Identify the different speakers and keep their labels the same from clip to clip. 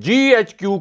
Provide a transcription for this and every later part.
Speaker 1: GHQ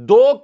Speaker 1: 2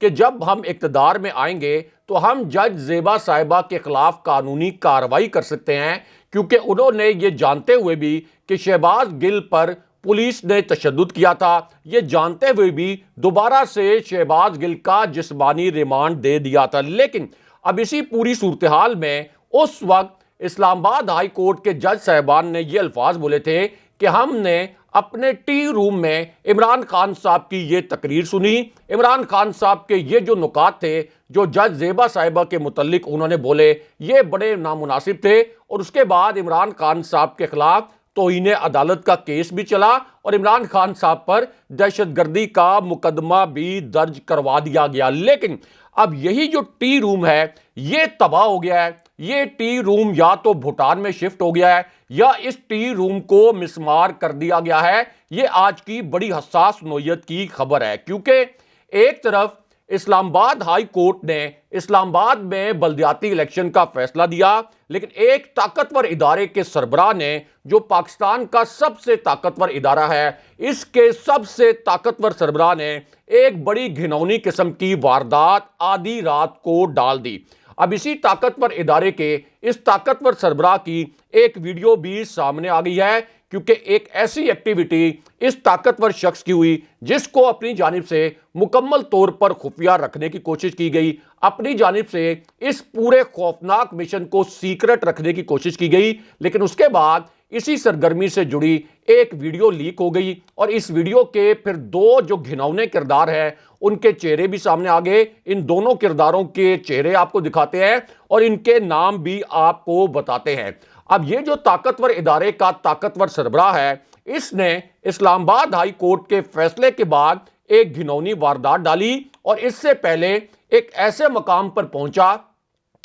Speaker 1: کہ جب ہم اقتدار میں آئیں گے تو ہم جج زیبا صاحبہ کے خلاف قانونی کارروائی کر سکتے ہیں، کیونکہ انہوں نے یہ جانتے ہوئے بھی کہ شہباز گل پر پولیس نے تشدد کیا تھا، یہ جانتے ہوئے بھی دوبارہ سے شہباز گل کا جسمانی ریمانڈ دے دیا تھا۔ لیکن اب اسی پوری صورتحال میں اس وقت اسلام آباد ہائی کورٹ کے جج صاحبان نے یہ الفاظ بولے تھے کہ ہم نے اپنے ٹی روم میں عمران خان صاحب کی یہ تقریر سنی، عمران خان صاحب کے یہ جو نکات تھے جو جج زیبا صاحبہ کے متعلق انہوں نے بولے یہ بڑے نامناسب تھے، اور اس کے بعد عمران خان صاحب کے خلاف توہین عدالت کا کیس بھی چلا اور عمران خان صاحب پر دہشت گردی کا مقدمہ بھی درج کروا دیا گیا۔ لیکن اب یہی جو ٹی روم ہے یہ تباہ ہو گیا ہے، یہ ٹی روم یا تو بھوٹان میں شفٹ ہو گیا ہے یا اس ٹی روم کو مسمار کر دیا گیا ہے۔ یہ آج کی بڑی حساس نوعیت کی خبر ہے، کیونکہ ایک طرف اسلام آباد ہائی کورٹ نے اسلام آباد میں بلدیاتی الیکشن کا فیصلہ دیا، لیکن ایک طاقتور ادارے کے سربراہ نے جو پاکستان کا سب سے طاقتور ادارہ ہے، اس کے سب سے طاقتور سربراہ نے ایک بڑی گھناؤنی قسم کی واردات آدھی رات کو ڈال دی۔ اب اسی طاقتور ادارے کے اس طاقتور سربراہ کی ایک ویڈیو بھی سامنے آ گئی ہے، کیونکہ ایک ایسی ایکٹیویٹی اس طاقتور شخص کی ہوئی جس کو اپنی جانب سے مکمل طور پر خفیہ رکھنے کی کوشش کی گئی، اپنی جانب سے اس پورے خوفناک مشن کو سیکرٹ رکھنے کی کوشش کی گئی، لیکن اس کے بعد اسی سرگرمی سے جڑی ایک ویڈیو لیک ہو گئی، اور اس ویڈیو کے پھر دو جو گھناؤنے کردار ہیں ان کے چہرے بھی سامنے آ گئے۔ ان دونوں کرداروں کے چہرے آپ کو دکھاتے ہیں اور ان کے نام بھی آپ کو بتاتے ہیں۔ اب یہ جو طاقتور ادارے کا طاقتور سربراہ ہے، اس نے اسلام آباد ہائی کورٹ کے فیصلے کے بعد ایک گھناؤنی واردات ڈالی، اور اس سے پہلے ایک ایسے مقام پر پہنچا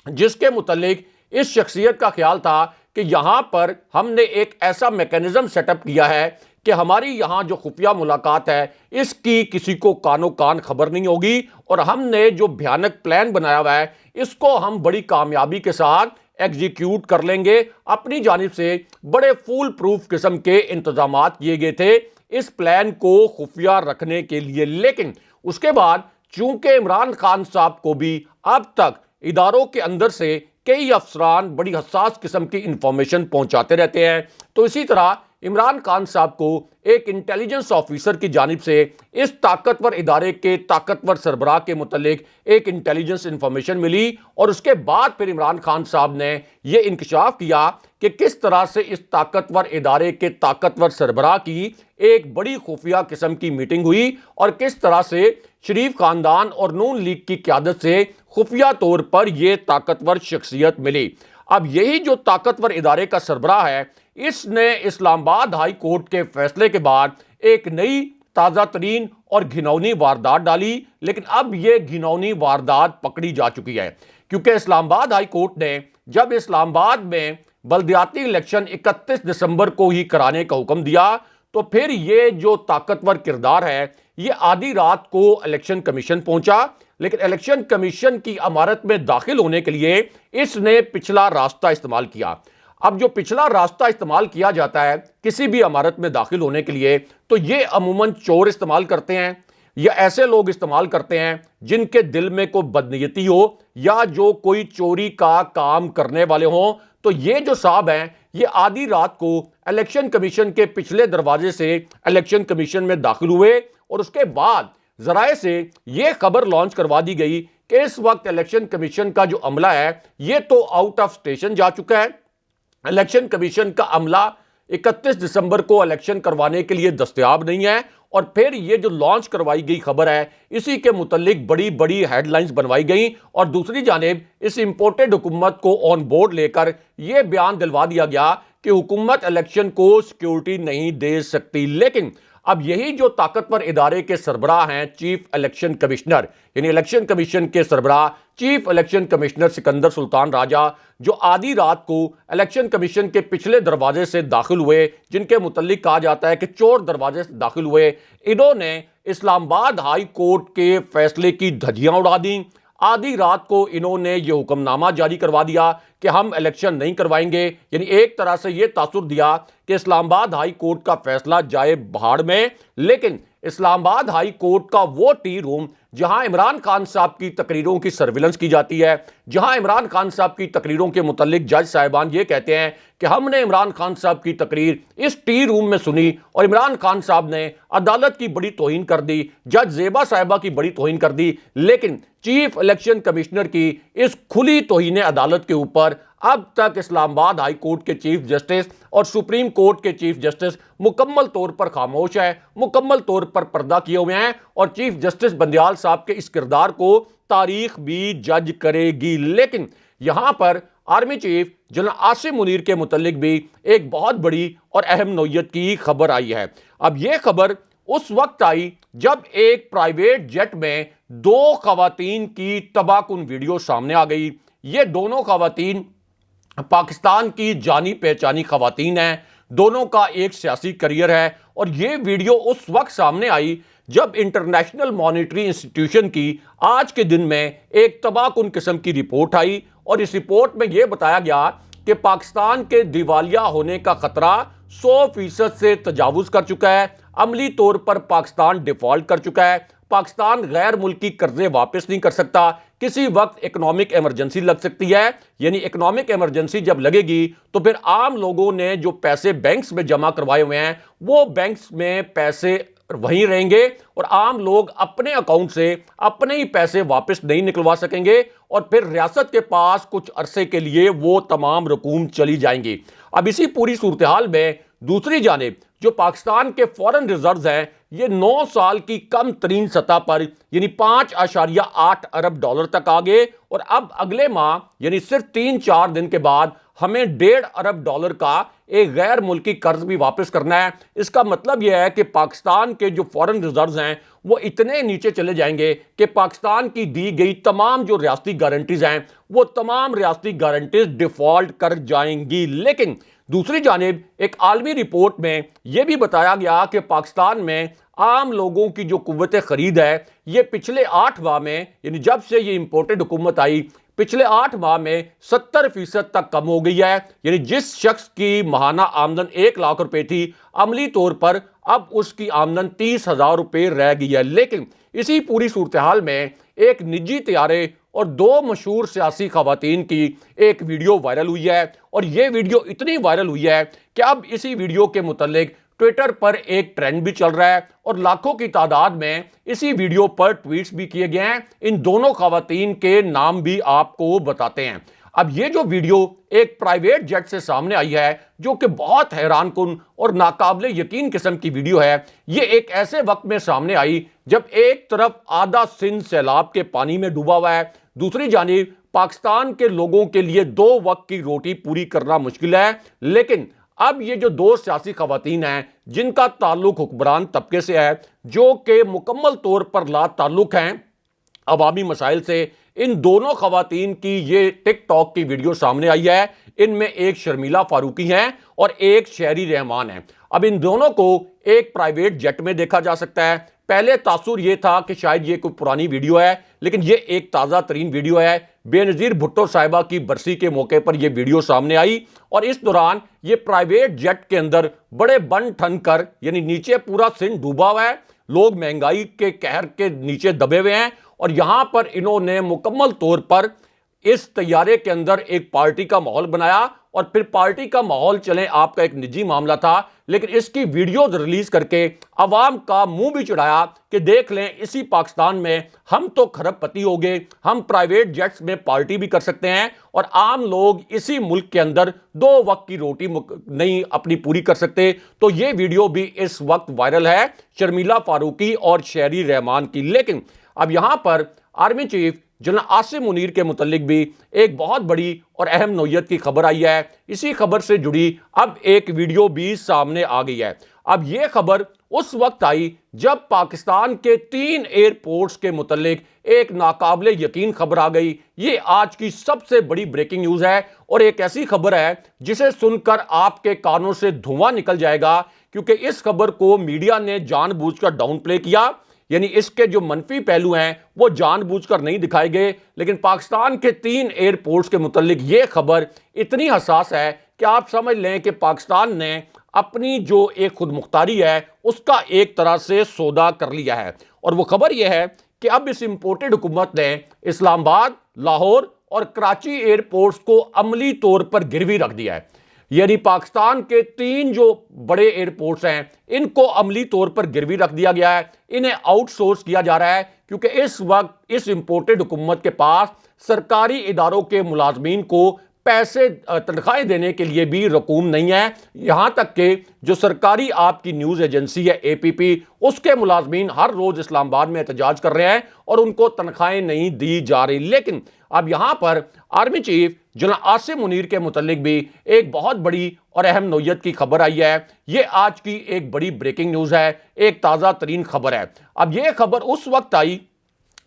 Speaker 1: جس کے متعلق اس شخصیت کا خیال تھا کہ یہاں پر ہم نے ایک ایسا میکینزم سیٹ اپ کیا ہے کہ ہماری یہاں جو خفیہ ملاقات ہے اس کی کسی کو کانوں کان خبر نہیں ہوگی، اور ہم نے جو بھیانک پلان بنایا ہوا ہے اس کو ہم بڑی کامیابی کے ساتھ ایگزیکیوٹ کر لیں گے۔ اپنی جانب سے بڑے فول پروف قسم کے انتظامات کیے گئے تھے اس پلان کو خفیہ رکھنے کے لیے، لیکن اس کے بعد چونکہ عمران خان صاحب کو بھی اب تک اداروں کے اندر سے کئی افسران بڑی حساس قسم کی انفارمیشن پہنچاتے رہتے ہیں، تو اسی طرح عمران خان صاحب کو ایک انٹیلیجنس آفیسر کی جانب سے اس طاقتور ادارے کے طاقتور سربراہ کے متعلق ایک انٹیلیجنس انفارمیشن ملی، اور اس کے بعد پھر عمران خان صاحب نے یہ انکشاف کیا کہ کس طرح سے اس طاقتور ادارے کے طاقتور سربراہ کی ایک بڑی خفیہ قسم کی میٹنگ ہوئی، اور کس طرح سے شریف خاندان اور نون لیگ کی قیادت سے خفیہ طور پر یہ طاقتور شخصیت ملی۔ اب یہی جو طاقتور ادارے کا سربراہ ہے اس نے اسلام آباد ہائی کورٹ کے فیصلے کے بعد ایک نئی تازہ ترین اور گھناؤنی واردات ڈالی، لیکن اب یہ گھناؤنی واردات پکڑی جا چکی ہے، کیونکہ اسلام آباد ہائی کورٹ نے جب اسلام آباد میں بلدیاتی الیکشن 31 دسمبر کو ہی کرانے کا حکم دیا تو پھر یہ جو طاقتور کردار ہے یہ آدھی رات کو الیکشن کمیشن پہنچا، لیکن الیکشن کمیشن کی عمارت میں داخل ہونے کے لیے اس نے پچھلا راستہ استعمال کیا۔ اب جو پچھلا راستہ استعمال کیا جاتا ہے کسی بھی عمارت میں داخل ہونے کے لیے تو یہ عموماً چور استعمال کرتے ہیں یا ایسے لوگ استعمال کرتے ہیں جن کے دل میں کوئی بدنیتی ہو یا جو کوئی چوری کا کام کرنے والے ہوں۔ تو یہ جو صاحب ہیں یہ آدھی رات کو الیکشن کمیشن کے پچھلے دروازے سے الیکشن کمیشن میں داخل ہوئے، اور اس کے بعد ذرائع سے یہ خبر لانچ کروا دی گئی کہ اس وقت الیکشن کمیشن کا جو عملہ ہے یہ تو آؤٹ آف اسٹیشن جا چکا ہے، الیکشن کمیشن کا عملہ 31 دسمبر کو الیکشن کروانے کے لیے دستیاب نہیں ہے، اور پھر یہ جو لانچ کروائی گئی خبر ہے اسی کے متعلق بڑی بڑی ہیڈ لائنز بنوائی گئیں، اور دوسری جانب اس امپورٹڈ حکومت کو آن بورڈ لے کر یہ بیان دلوا دیا گیا کہ حکومت الیکشن کو سیکیورٹی نہیں دے سکتی۔ لیکن اب یہی جو طاقتور ادارے کے سربراہ ہیں چیف الیکشن کمشنر، یعنی الیکشن کمیشن کے سربراہ چیف الیکشن کمشنر سکندر سلطان راجہ، جو آدھی رات کو الیکشن کمیشن کے پچھلے دروازے سے داخل ہوئے، جن کے متعلق کہا جاتا ہے کہ چور دروازے سے داخل ہوئے، انہوں نے اسلام آباد ہائی کورٹ کے فیصلے کی دھجیاں اڑا دیں۔ آدھی رات کو انہوں نے یہ حکم نامہ جاری کروا دیا کہ ہم الیکشن نہیں کروائیں گے، یعنی ایک طرح سے یہ تاثر دیا کہ اسلام آباد ہائی کورٹ کا فیصلہ جائے بہاڑ میں۔ لیکن اسلام آباد ہائی کورٹ کا وہ ٹی روم جہاں عمران خان صاحب کی تقریروں کی سرویلنس کی جاتی ہے، جہاں عمران خان صاحب کی تقریروں کے متعلق جج صاحبان یہ کہتے ہیں کہ ہم نے عمران خان صاحب کی تقریر اس ٹی روم میں سنی اور عمران خان صاحب نے عدالت کی بڑی توہین کر دی، جج زیبا صاحبہ کی بڑی توہین کر دی، لیکن چیف الیکشن کمشنر کی اس کھلی توہین عدالت کے اوپر اب تک اسلام آباد ہائی کورٹ کے چیف جسٹس اور سپریم کورٹ کے چیف جسٹس مکمل طور پر خاموش ہے، مکمل طور پر پردہ کیے ہوئے ہیں، اور چیف جسٹس بندیال صاحب کے اس کردار کو تاریخ بھی جج کرے گی۔ لیکن یہاں پر army chief general Asim Munir کے متعلق بھی ایک بہت بڑی اور اہم نوعیت کی خبر آئی ہے۔ اب یہ خبر اس وقت آئی جب ایک پرائیویٹ جیٹ میں دو خواتین کی تباہ کن ویڈیو سامنے آ گئی۔ یہ دونوں خواتین پاکستان کی جانی پہچانی خواتین ہیں، دونوں کا ایک سیاسی کریئر ہے، اور یہ ویڈیو اس وقت سامنے آئی جب انٹرنیشنل مانیٹری انسٹیٹیوشن کی آج کے دن میں ایک تباہ کن قسم کی رپورٹ آئی، اور اس رپورٹ میں یہ بتایا گیا کہ پاکستان کے دیوالیہ ہونے کا خطرہ 100% سے تجاوز کر چکا ہے، عملی طور پر پاکستان ڈیفالٹ کر چکا ہے، پاکستان غیر ملکی قرضے واپس نہیں کر سکتا، کسی وقت اکنامک ایمرجنسی لگ سکتی ہے، یعنی اکنامک ایمرجنسی جب لگے گی تو پھر عام لوگوں نے جو پیسے بینکس میں جمع کروائے ہوئے ہیں وہ بینکس میں پیسے وہیں رہیں گے، اور عام لوگ اپنے اکاؤنٹ سے اپنے ہی پیسے واپس نہیں نکلوا سکیں گے، اور پھر ریاست کے پاس کچھ عرصے کے لیے وہ تمام رقوم چلی جائیں گی۔ اب اسی پوری صورتحال میں دوسری جانب جو پاکستان کے فورن ریزروز ہیں یہ 9 سال کی کم ترین سطح پر یعنی 5.8 ارب ڈالر تک آ گئے، اور اب اگلے ماہ یعنی صرف 3-4 دن کے بعد ہمیں 1.5 ارب ڈالر کا ایک غیر ملکی قرض بھی واپس کرنا ہے۔ اس کا مطلب یہ ہے کہ پاکستان کے جو فورن ریزروز ہیں وہ اتنے نیچے چلے جائیں گے کہ پاکستان کی دی گئی تمام جو ریاستی گارنٹیز ہیں وہ تمام ریاستی گارنٹیز ڈیفالٹ کر جائیں گی۔ لیکن دوسری جانب ایک عالمی رپورٹ میں یہ بھی بتایا گیا کہ پاکستان میں عام لوگوں کی جو قوت خرید ہے یہ پچھلے 8 ماہ میں یعنی جب سے یہ امپورٹڈ حکومت آئی پچھلے 8 ماہ میں 70% تک کم ہو گئی ہے، یعنی جس شخص کی ماہانہ آمدن 1 لاکھ روپے تھی عملی طور پر اب اس کی آمدن 30,000 روپے رہ گئی ہے۔ لیکن اسی پوری صورتحال میں ایک نجی طیارے اور 2 مشہور سیاسی خواتین کی ایک ویڈیو وائرل ہوئی ہے، اور یہ ویڈیو اتنی وائرل ہوئی ہے کہ اب اسی ویڈیو کے متعلق ٹویٹر پر ایک ٹرینڈ بھی چل رہا ہے، اور لاکھوں کی تعداد میں اسی ویڈیو پر ٹویٹس بھی کیے گئے ہیں۔ ان دونوں خواتین کے نام بھی آپ کو بتاتے ہیں۔ اب یہ جو ویڈیو ایک پرائیویٹ جیٹ سے سامنے آئی ہے جو کہ بہت حیران کن اور ناقابل یقین قسم کی ویڈیو ہے، یہ ایک ایسے وقت میں سامنے آئی جب ایک طرف آدھا سندھ سیلاب کے پانی میں ڈوبا ہوا ہے، دوسری جانب پاکستان کے لوگوں کے لیے 2 وقت کی روٹی پوری کرنا مشکل ہے۔ لیکن اب یہ جو 2 سیاسی خواتین ہیں جن کا تعلق حکمران طبقے سے ہے، جو کہ مکمل طور پر لا تعلق ہیں عوامی مسائل سے، ان دونوں خواتین کی یہ ٹک ٹاک کی ویڈیو سامنے آئی ہے۔ ان میں ایک شرمیلہ فاروقی ہیں اور ایک شہری رحمان ہیں۔ اب ان دونوں کو ایک پرائیویٹ جیٹ میں دیکھا جا سکتا ہے۔ پہلے تاثر یہ تھا کہ شاید یہ کوئی پرانی ویڈیو ہے، لیکن یہ ایک تازہ ترین ویڈیو ہے۔ بے نظیر بھٹو صاحبہ کی برسی کے موقع پر یہ ویڈیو سامنے آئی، اور اس دوران یہ پرائیویٹ جیٹ کے اندر بڑے بن ٹھن کر یعنی نیچے پورا سندھ ڈوبا ہوا ہے، لوگ مہنگائی کے قہر کے نیچے دبے ہوئے ہیں، اور یہاں پر انہوں نے مکمل طور پر اس طیارے کے اندر ایک پارٹی کا ماحول بنایا، اور پھر پارٹی کا ماحول چلیں آپ کا ایک نجی معاملہ تھا، لیکن اس کی ویڈیوز ریلیز کر کے عوام کا منہ بھی چڑھایا کہ دیکھ لیں اسی پاکستان میں ہم تو کھرب پتی ہو گئے، ہم پرائیویٹ جیٹس میں پارٹی بھی کر سکتے ہیں، اور عام لوگ اسی ملک کے اندر 2 وقت کی روٹی نہیں اپنی پوری کر سکتے۔ تو یہ ویڈیو بھی اس وقت وائرل ہے شرمیلہ فاروقی اور شہری رحمان کی۔ لیکن اب یہاں پر army chief general Asim Munir کے متعلق بھی ایک بہت بڑی اور اہم نوعیت کی خبر آئی ہے۔ اسی خبر سے جڑی اب ایک ویڈیو بھی سامنے آ گئی ہے۔ اب یہ خبر اس وقت آئی جب پاکستان کے 3 ایئرپورٹس کے متعلق ایک ناقابل یقین خبر آ گئی۔ یہ آج کی سب سے بڑی بریکنگ نیوز ہے، اور ایک ایسی خبر ہے جسے سن کر آپ کے کانوں سے دھواں نکل جائے گا، کیونکہ اس خبر کو میڈیا نے جان بوجھ کر ڈاؤن پلے کیا، یعنی اس کے جو منفی پہلو ہیں وہ جان بوجھ کر نہیں دکھائے گئے۔ لیکن پاکستان کے 3 ایئرپورٹس کے متعلق یہ خبر اتنی حساس ہے کہ آپ سمجھ لیں کہ پاکستان نے اپنی جو ایک خود مختاری ہے اس کا ایک طرح سے سودا کر لیا ہے۔ اور وہ خبر یہ ہے کہ اب اس امپورٹڈ حکومت نے اسلام آباد، لاہور اور کراچی ایئرپورٹس کو عملی طور پر گروی رکھ دیا ہے۔ یعنی پاکستان کے 3 جو بڑے ایئرپورٹس ہیں ان کو عملی طور پر گروی رکھ دیا گیا ہے، انہیں آؤٹ سورس کیا جا رہا ہے، کیونکہ اس وقت اس امپورٹڈ حکومت کے پاس سرکاری اداروں کے ملازمین کو پیسے تنخواہیں دینے کے لیے بھی رقوم نہیں ہے۔ یہاں تک کہ جو سرکاری آپ کی نیوز ایجنسی ہے APP، اس کے ملازمین ہر روز اسلام آباد میں احتجاج کر رہے ہیں اور ان کو تنخواہیں نہیں دی جا رہی۔ لیکن اب یہاں پر army chief general Asim Munir کے متعلق بھی ایک بہت بڑی اور اہم نوعیت کی خبر آئی ہے۔ یہ آج کی ایک بڑی بریکنگ نیوز ہے، ایک تازہ ترین خبر ہے۔ اب یہ خبر اس وقت آئی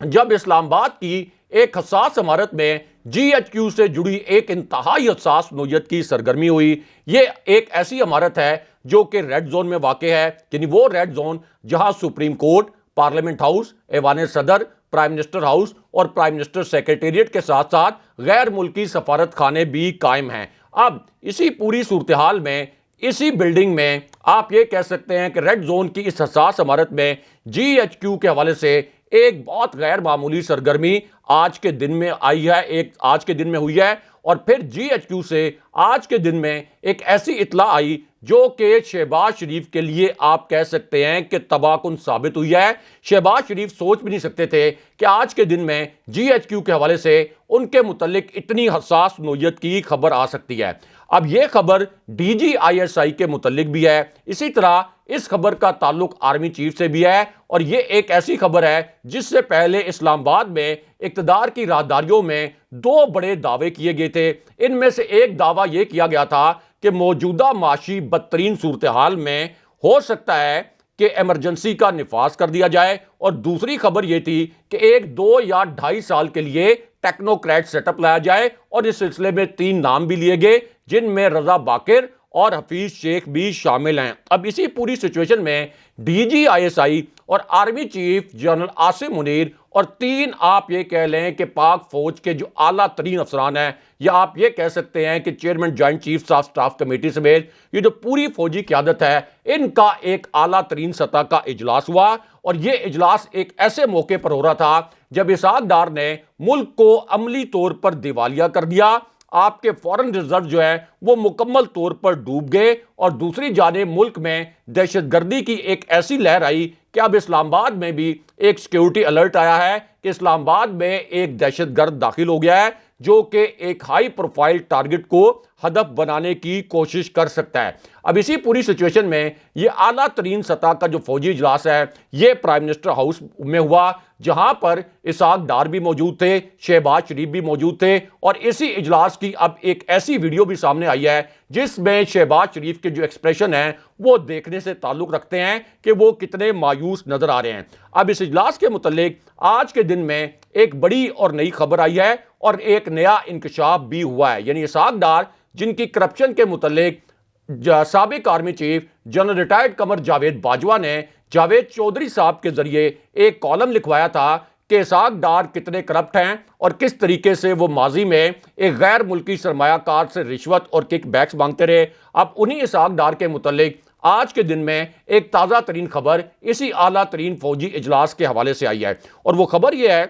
Speaker 1: جب اسلام آباد کی ایک حساس عمارت میں GHQ سے جڑی ایک انتہائی حساس نوعیت کی سرگرمی ہوئی۔ یہ ایک ایسی عمارت ہے جو کہ ریڈ زون میں واقع ہے، یعنی وہ ریڈ زون جہاں سپریم کورٹ، پارلیمنٹ ہاؤس، ایوان صدر، پرائم منسٹر ہاؤس اور پرائم منسٹر سیکریٹریٹ کے ساتھ ساتھ غیر ملکی سفارت خانے بھی قائم ہیں۔ اب اسی پوری صورتحال میں، اسی بلڈنگ میں آپ یہ کہہ سکتے ہیں کہ ریڈ زون کی اس حساس عمارت میں GHQ کے حوالے سے ایک بہت غیر معمولی سرگرمی آج کے دن میں آئی ہے، آج کے دن میں ہوئی ہے۔ اور پھر GHQ سے آج کے دن میں ایک ایسی اطلاع آئی جو کہ شہباز شریف کے لیے آپ کہہ سکتے ہیں کہ تباہ کن ثابت ہوئی ہے۔ شہباز شریف سوچ بھی نہیں سکتے تھے کہ آج کے دن میں GHQ کے حوالے سے ان کے متعلق اتنی حساس نوعیت کی خبر آ سکتی ہے۔ اب یہ خبر DG ISI کے متعلق بھی ہے، اسی طرح اس خبر کا تعلق آرمی چیف سے بھی ہے، اور یہ ایک ایسی خبر ہے جس سے پہلے اسلام آباد میں اقتدار کی راہداریوں میں 2 بڑے دعوے کیے گئے تھے۔ ان میں سے ایک دعویٰ یہ کیا گیا تھا کہ موجودہ معاشی بدترین صورتحال میں ہو سکتا ہے کہ ایمرجنسی کا نفاذ کر دیا جائے، اور دوسری خبر یہ تھی کہ 1، 2 یا 2.5 سال کے لیے ٹیکنوکریٹ سیٹ اپ لایا جائے، اور اس سلسلے میں 3 نام بھی لیے گئے جن میں رضا باقر اور حفیظ شیخ بھی شامل ہیں۔ اب اسی پوری سچویشن میں DG ISI اور army chief general Asim Munir اور 3 آپ یہ کہہ لیں کہ پاک فوج کے جو اعلیٰ ترین افسران ہیں، یا آپ یہ کہہ سکتے ہیں کہ chairman joint chief of staff committee سمیت یہ جو پوری فوجی قیادت ہے، ان کا ایک اعلیٰ ترین سطح کا اجلاس ہوا، اور یہ اجلاس ایک ایسے موقع پر ہو رہا تھا جب اسحاق ڈار نے ملک کو عملی طور پر دیوالیہ کر دیا۔ آپ کے فورن ریزرو جو ہے وہ مکمل طور پر ڈوب گئے، اور دوسری جانب ملک میں دہشت گردی کی ایک ایسی لہر آئی کہ اب اسلام آباد میں بھی ایک سیکیورٹی الرٹ آیا ہے کہ اسلام آباد میں ایک دہشت گرد داخل ہو گیا ہے جو کہ ایک ہائی پروفائل ٹارگٹ کو ہدف بنانے کی کوشش کر سکتا ہے۔ اب اسی پوری سچویشن میں یہ اعلیٰ ترین سطح کا جو فوجی اجلاس ہے یہ پرائم منسٹر ہاؤس میں ہوا، جہاں پر اسحاق ڈار بھی موجود تھے، شہباز شریف بھی موجود تھے، اور اسی اجلاس کی اب ایک ایسی ویڈیو بھی سامنے آئی ہے جس میں شہباز شریف کے جو ایکسپریشن ہیں وہ دیکھنے سے تعلق رکھتے ہیں کہ وہ کتنے مایوس نظر آ رہے ہیں۔ اب اس اجلاس کے متعلق آج کے دن میں ایک بڑی اور نئی خبر آئی ہے، اور ایک نیا انکشاف بھی ہوا ہے، یعنی اسحاق ڈار جن کی کرپشن کے متعلق سابق army chief general retired Qamar Javed Bajwa نے جاوید چودھری صاحب کے ذریعے ایک کالم لکھوایا تھا کہ اسحاق ڈار کتنے کرپٹ ہیں اور کس طریقے سے وہ ماضی میں ایک غیر ملکی سرمایہ کار سے رشوت اور کک بیکس مانگتے رہے۔ اب انہی اسحاق ڈار کے متعلق آج کے دن میں ایک تازہ ترین خبر اسی اعلیٰ ترین فوجی اجلاس کے حوالے سے آئی ہے، اور وہ خبر یہ ہے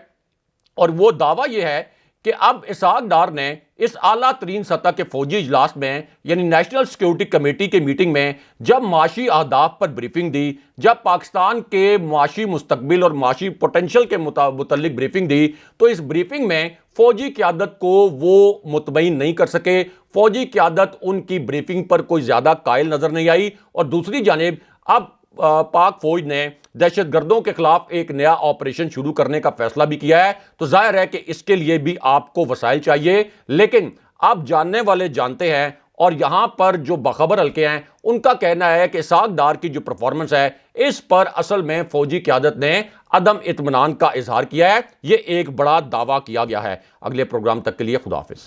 Speaker 1: اور وہ دعویٰ یہ ہے کہ اب اسحاق ڈار نے اس اعلیٰ ترین سطح کے فوجی اجلاس میں یعنی نیشنل سیکیورٹی کمیٹی کے میٹنگ میں جب معاشی اہداف پر بریفنگ دی، جب پاکستان کے معاشی مستقبل اور معاشی پوٹینشل کے متعلق بریفنگ دی، تو اس بریفنگ میں فوجی قیادت کو وہ مطمئن نہیں کر سکے۔ فوجی قیادت ان کی بریفنگ پر کوئی زیادہ قائل نظر نہیں آئی، اور دوسری جانب اب پاک فوج نے دہشت گردوں کے خلاف ایک نیا آپریشن شروع کرنے کا فیصلہ بھی کیا ہے، تو ظاہر ہے کہ اس کے لیے بھی آپ کو وسائل چاہیے۔ لیکن آپ جاننے والے جانتے ہیں، اور یہاں پر جو باخبر حلقے ہیں ان کا کہنا ہے کہ اسحاق ڈار کی جو پرفارمنس ہے اس پر اصل میں فوجی قیادت نے عدم اطمینان کا اظہار کیا ہے۔ یہ ایک بڑا دعویٰ کیا گیا ہے۔ اگلے پروگرام تک کے لیے خدا حافظ۔